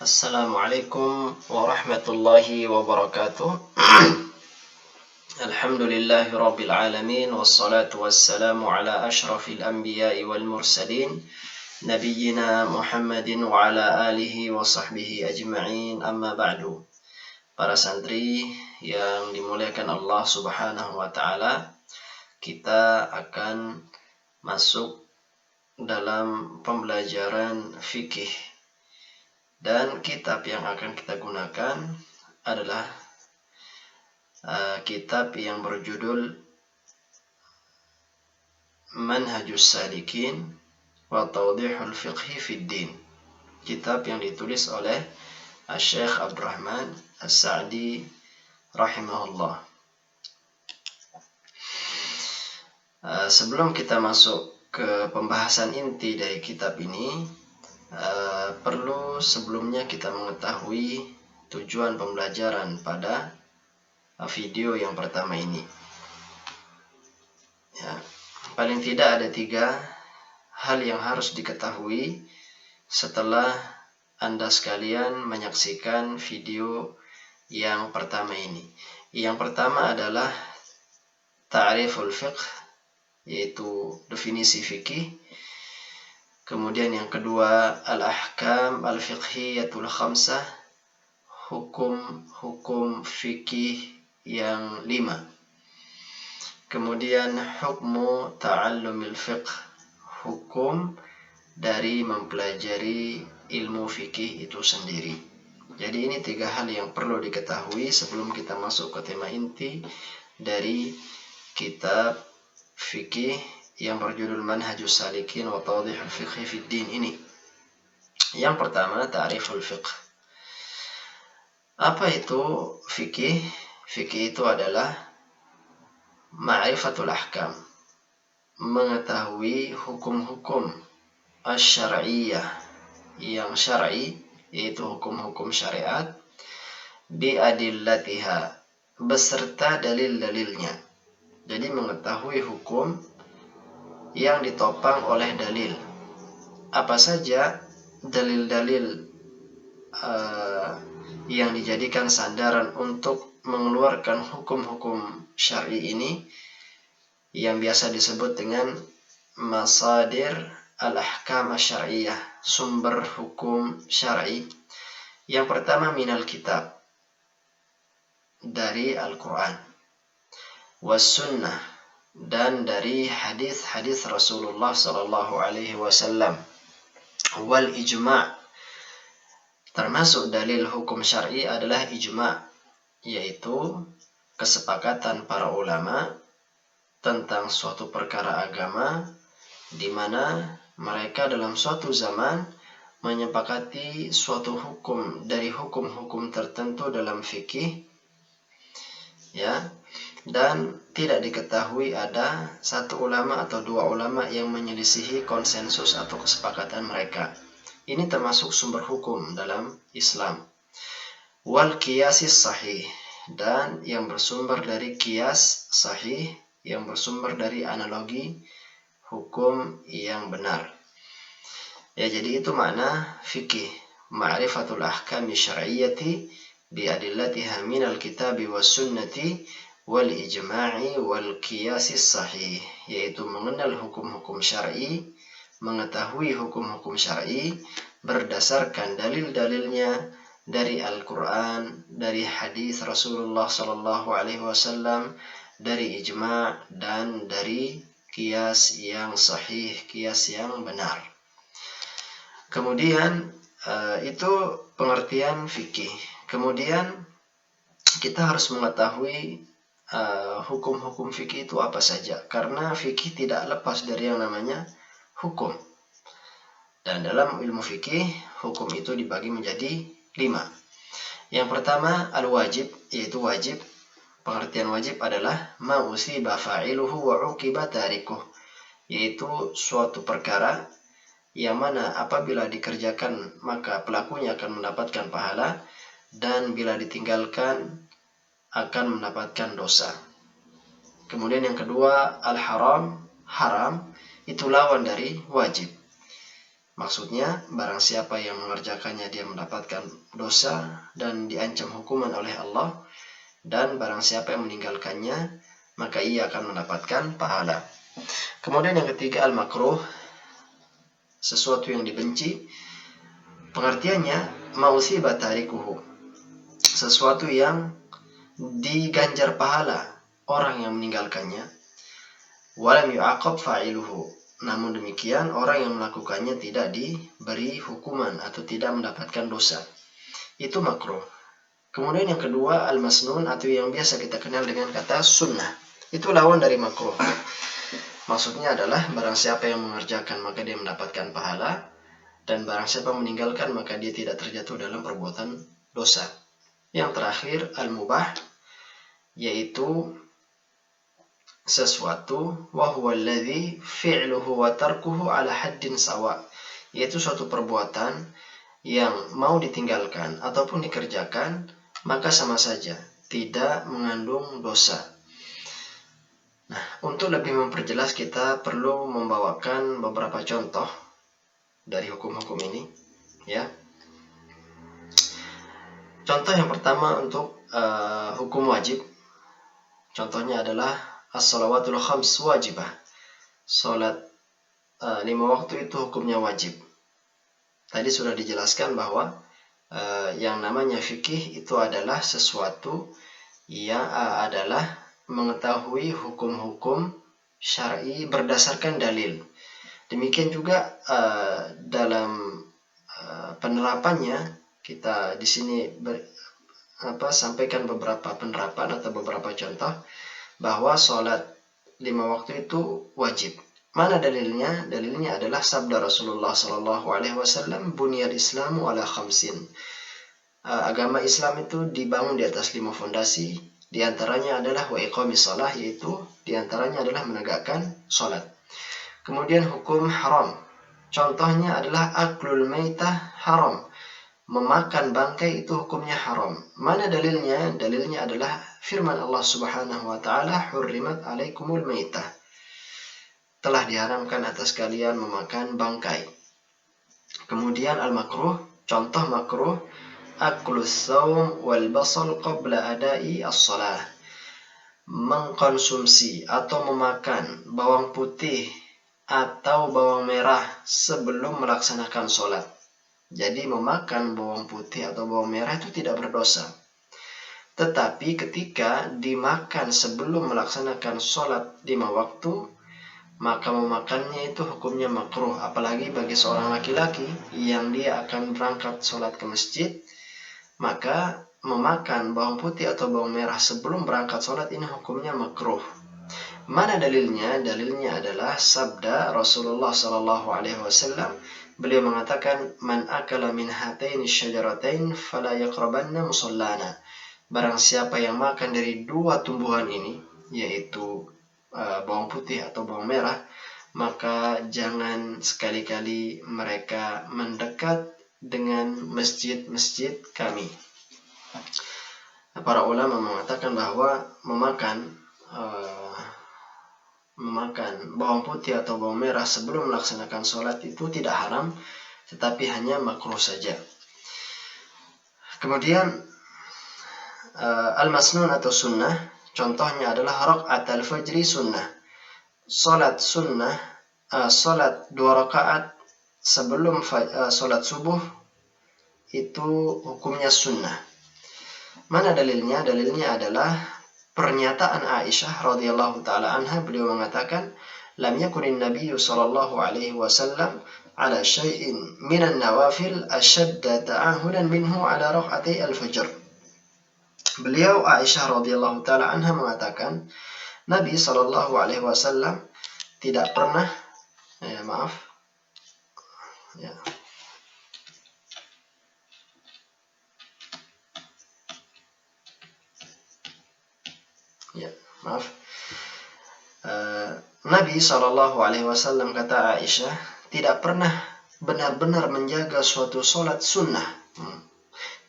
Assalamualaikum warahmatullahi wabarakatuh. Alhamdulillahi rabbil alamin, wassalatu wassalamu ala ashrafil anbiya'i wal mursalin, nabiyyina Muhammadin wa ala alihi wa sahbihi ajma'in, amma ba'du. Para santri yang dimuliakan Allah subhanahu wa ta'ala, kita akan masuk dalam pembelajaran fikih. Dan kitab yang akan kita gunakan adalah kitab yang berjudul Manhajus Salikin wa Tawdihul Fiqhi fid Din. Kitab yang ditulis oleh Syekh Abdurrahman As-Sa'di rahimahullah. Sebelum kita masuk ke pembahasan inti dari kitab ini, perlu sebelumnya kita mengetahui tujuan pembelajaran pada video yang pertama ini. Ya, paling tidak ada 3 hal yang harus diketahui setelah Anda sekalian menyaksikan video yang pertama ini. Yang pertama adalah ta'riful fiqh, yaitu definisi fikih. Kemudian yang kedua, al-ahkam al-fiqhiyatul khamsah, hukum fikih yang 5. Kemudian hukmu ta'allumil fiqh, hukum dari mempelajari ilmu fikih itu sendiri. Jadi ini 3 hal yang perlu diketahui sebelum kita masuk ke tema inti dari kitab fikih yang berjudul Manhajus Salikin wa Tawdihul Fiqhi fid Din ini. Yang pertama, ta'riful fiqh. Apa itu fikih? Fikih itu adalah ma'rifatul ahkam, mengetahui hukum-hukum asy-syar'iyyah yang syar'i, yaitu hukum-hukum syariat, bi'adillatiha, beserta dalil-dalilnya. Jadi mengetahui hukum yang ditopang oleh dalil. Apa saja dalil-dalil yang dijadikan sandaran untuk mengeluarkan hukum-hukum syar'i ini, yang biasa disebut dengan masadir al-ahkam asy-syar'iyyah, sumber hukum syar'i. Yang pertama, minal kitab, dari Al-Quran, was sunnah, dan dari hadis-hadis Rasulullah sallallahu alaihi wasallam, wal ijma', termasuk dalil hukum syar'i adalah ijma', yaitu kesepakatan para ulama tentang suatu perkara agama di mana mereka dalam suatu zaman menyepakati suatu hukum dari hukum-hukum tertentu dalam fikih, ya, dan tidak diketahui ada satu ulama atau 2 ulama yang menyelisihi konsensus atau kesepakatan mereka. Ini termasuk sumber hukum dalam Islam. Wal qiyasis sahih, dan yang bersumber dari qiyas sahih, yang bersumber dari analogi hukum yang benar. Ya, jadi itu makna fikih, ma'rifatul ahkami syar'iyyati bi'adillatiha minal kitabi was sunnati wal ijma'i wal qiyasis sahih, yaitu mengenal hukum-hukum syar'i, mengetahui hukum-hukum syar'i berdasarkan dalil-dalilnya dari Al-Quran, dari hadis Rasulullah sallallahu alaihi wasallam, dari ijma' dan dari qiyas yang sahih, qiyas yang benar. Kemudian itu pengertian fikih. Kemudian kita harus mengetahui hukum-hukum fikih itu apa saja, karena fikih tidak lepas dari yang namanya hukum. Dan dalam ilmu fikih, hukum itu dibagi menjadi 5. Yang pertama, al-wajib, yaitu wajib. Pengertian wajib adalah ma usiba fa'iluhu wa uqiba tarikuh, yaitu suatu perkara yang mana apabila dikerjakan maka pelakunya akan mendapatkan pahala, dan bila ditinggalkan akan mendapatkan dosa. Kemudian yang kedua, al-haram, haram, itu lawan dari wajib. Maksudnya, barang siapa yang mengerjakannya dia mendapatkan dosa dan diancam hukuman oleh Allah, dan barang siapa yang meninggalkannya maka ia akan mendapatkan pahala. Kemudian yang ketiga, al-makruh, sesuatu yang dibenci. Pengertiannya, ma'usiba tarikuhu, sesuatu yang diganjar pahala orang yang meninggalkannya, walam yu'aqab fa'iluhu, namun demikian orang yang melakukannya tidak diberi hukuman atau tidak mendapatkan dosa. Itu makruh. Kemudian yang kedua, al-masnun, atau yang biasa kita kenal dengan kata sunnah. Itu lawan dari makruh. Maksudnya adalah barang siapa yang mengerjakan maka dia mendapatkan pahala, dan barang siapa meninggalkan maka dia tidak terjatuh dalam perbuatan dosa. Yang terakhir, al-mubah, yaitu sesuatu wa huwa alladhi fi'luhu wa tarkuhu ala haddin sawa, yaitu suatu perbuatan yang mau ditinggalkan ataupun dikerjakan maka sama saja, tidak mengandung dosa. Nah, untuk lebih memperjelas kita perlu membawakan beberapa contoh dari hukum-hukum ini, ya. Contoh yang pertama untuk hukum wajib. Contohnya adalah as-salawatul khams wajibah. Salat 5 waktu itu hukumnya wajib. Tadi sudah dijelaskan bahwa yang namanya fikih itu adalah sesuatu yang adalah mengetahui hukum-hukum syar'i berdasarkan dalil. Demikian juga dalam penerapannya, kita di sini sampaikan beberapa penerapan atau beberapa contoh bahwa sholat 5 waktu itu wajib. Mana dalilnya? Dalilnya adalah sabda Rasulullah SAW, "Bunyal Islamu ala khamsin." Agama Islam itu dibangun di atas 5 fondasi. Di antaranya adalah wa iqamis shalah, yaitu di antaranya adalah menegakkan sholat. Kemudian hukum haram. Contohnya adalah aklul maitah haram. Memakan bangkai itu hukumnya haram. Mana dalilnya? Dalilnya adalah firman Allah Subhanahu wa taala, "Hurrimat 'alaikumul maitah." Telah diharamkan atas kalian memakan bangkai. Kemudian al-makruh, contoh makruh, aklus saum wal basal qabla adai as-shalah. Mengkonsumsi atau memakan bawang putih atau bawang merah sebelum melaksanakan sholat. Jadi memakan bawang putih atau bawang merah itu tidak berdosa. Tetapi ketika dimakan sebelum melaksanakan sholat 5 waktu, maka memakannya itu hukumnya makruh. Apalagi bagi seorang laki-laki yang dia akan berangkat sholat ke masjid, maka memakan bawang putih atau bawang merah sebelum berangkat sholat ini hukumnya makruh. Mana dalilnya? Dalilnya adalah sabda Rasulullah SAW. Beliau mengatakan, "Man akala min hataini syajaratain fala yaqrabanna musallana." Barang siapa yang makan dari 2 tumbuhan ini, yaitu bawang putih atau bawang merah, maka jangan sekali-kali mereka mendekat dengan masjid-masjid kami. Para ulama mengatakan bahwa memakan bawang putih atau bawang merah sebelum melaksanakan sholat itu tidak haram, tetapi hanya makruh saja. Kemudian al-masnun atau sunnah, contohnya adalah rakaat al-fajri sunnah. Sholat sunnah, sholat 2 rakaat sebelum sholat subuh itu hukumnya sunnah. Mana dalilnya? Dalilnya adalah pernyataan Aisyah radhiyallahu taala anha. Beliau mengatakan, "Lam yakunin nabiyyu sallallahu alaihi wasallam ala syai'in minan nawafil ashadda ta'ahudan minhu ala rak'atay al-fajr." Beliau Aisyah radhiyallahu taala anha mengatakan, Nabi sallallahu alaihi wasallam tidak pernah Nabi SAW, kata Aisyah, tidak pernah benar-benar menjaga suatu sholat sunnah.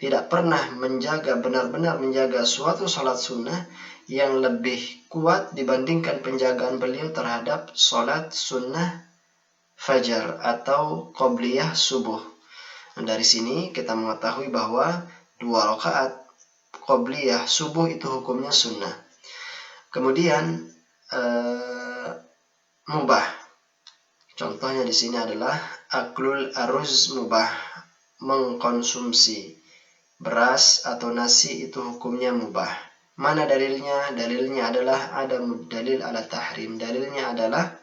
Tidak pernah benar-benar menjaga suatu sholat sunnah yang lebih kuat dibandingkan penjagaan beliau terhadap sholat sunnah fajar atau qobliyah subuh. Nah, dari sini kita mengetahui bahwa 2 rakaat qobliyah subuh itu hukumnya sunnah. Kemudian mubah. Contohnya di sini adalah aklul aruz mubah, mengkonsumsi beras atau nasi itu hukumnya mubah. Mana dalilnya? Dalilnya adalah ada dalil ala tahrim. Dalilnya adalah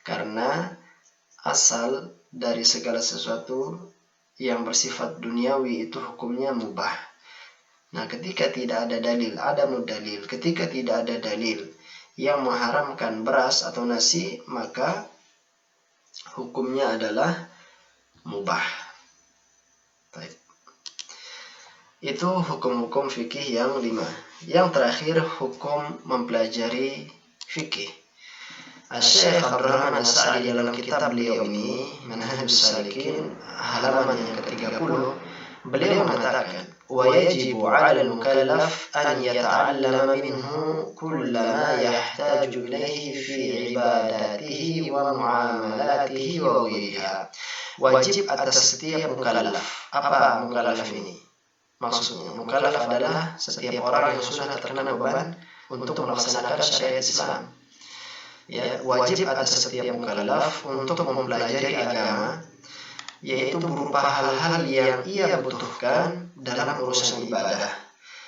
karena asal dari segala sesuatu yang bersifat duniawi itu hukumnya mubah. Nah, ketika tidak ada dalil, ada mudalil. Ketika tidak ada dalil yang mengharamkan beras atau nasi, maka hukumnya adalah mubah. Baik. Itu hukum-hukum fikih yang 5. Yang terakhir, hukum mempelajari fikih. Syekh Abdurrahman As-Sa'di dalam kitab beliau ini, Manhajus Salikin, halaman yang ke-30, beliau mengatakan, وَيَجِبُ عَلَى الْمُكَلَّفِ أَنْ يَتَعَلَّمَ مِنْهُ كُلَّ مَا يَحْتَاجُ إِلَيْهِ فِي عِبَادَاتِهِ وَمُعَامَلَاتِهِ وَغَيْرِهَا. Wajib atas setiap mukallaf. Apa mukallaf ini? Maksudnya, mukallaf adalah setiap orang yang sudah terkena beban untuk melaksanakan syariat Islam. Ya, wajib atas setiap mukallaf untuk mempelajari agama, yaitu berupa hal-hal yang ia butuhkan dalam urusan ibadah,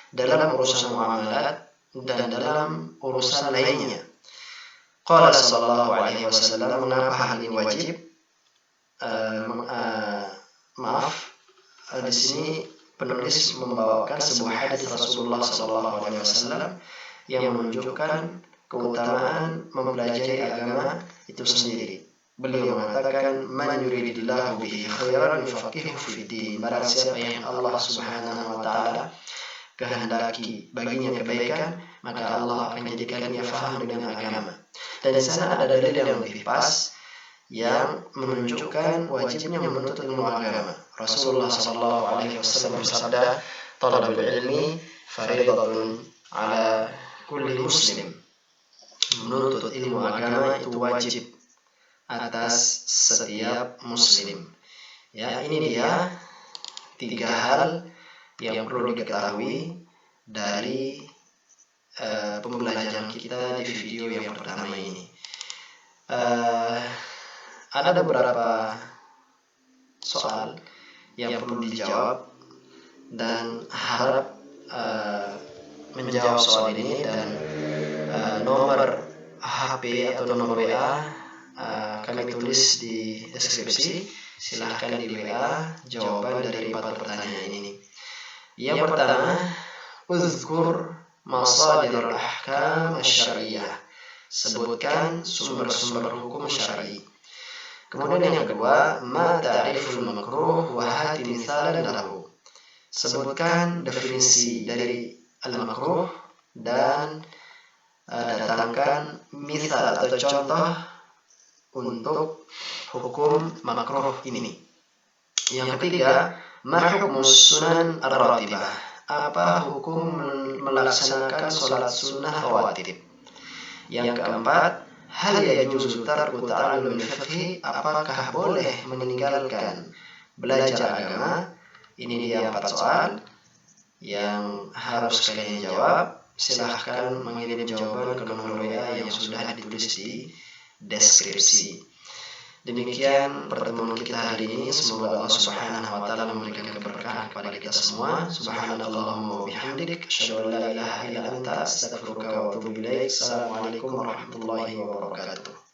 dalam urusan muamalat, dan dalam urusan lainnya. Qala sallallahu alaihi wasallam, mengapa hal ini wajib? Di sini penulis membawakan sebuah hadis Rasulullah sallallahu alaihi wasallam yang menunjukkan keutamaan mempelajari agama itu sendiri. Beliau mengatakan, man yuridillahu bihi khairan yufaqihuhu fid din. Barang siapa yang Allah Subhanahu wa taala kehendaki baginya kebaikan, maka Allah akan menjadikan dia faham dengan agama. Dan di sana ada dalil yang lebih pas yang menunjukkan wajibnya menuntut ilmu agama. Rasulullah sallallahu alaihi wasallam bersabda, "Talabul ilmi fardhatun ala kulli muslim." Menuntut ilmu agama itu wajib atas setiap muslim. Ya, ini dia 3 hal yang perlu diketahui dari pembelajaran kita di video yang pertama ini. Ada beberapa soal yang perlu dijawab dan harap menjawab soal ini, dan nomor HP atau nomor WA kami tulis di deskripsi. Silahkan di WA jawaban dari 4 pertanyaan ini. Yang pertama, uzkur masadirul ahkam asy-syar'iyyah. Sebutkan sumber-sumber hukum syar'i. Kemudian yang kedua, ma ta'riful makruh wa hati mithalan lahu. Sebutkan definisi dari al-makruh dan datangkan misal atau contoh untuk hukum makruh ini. Yang ketiga, ma hukmus sunan ar-ratibah. Apa hukum melaksanakan salat sunnah rawatib? Yang keempat, hal yajuzu tarku ta'allum al-fiqh. Apakah boleh meninggalkan belajar agama? Ini dia 4 soal yang harus kalian jawab. Silahkan mengirim jawaban ke nomor WA yang sudah ditulis di deskripsi. Demikian pertemuan kita hari ini. Semoga Allah Subhanahu wa taala memberikan keberkahan kepada kita semua. Subhanallahumma wa bihamdik, asyhadu an la ilaha illa anta, astaghfiruka wa atubu ilaik. Assalamualaikum warahmatullahi wabarakatuh.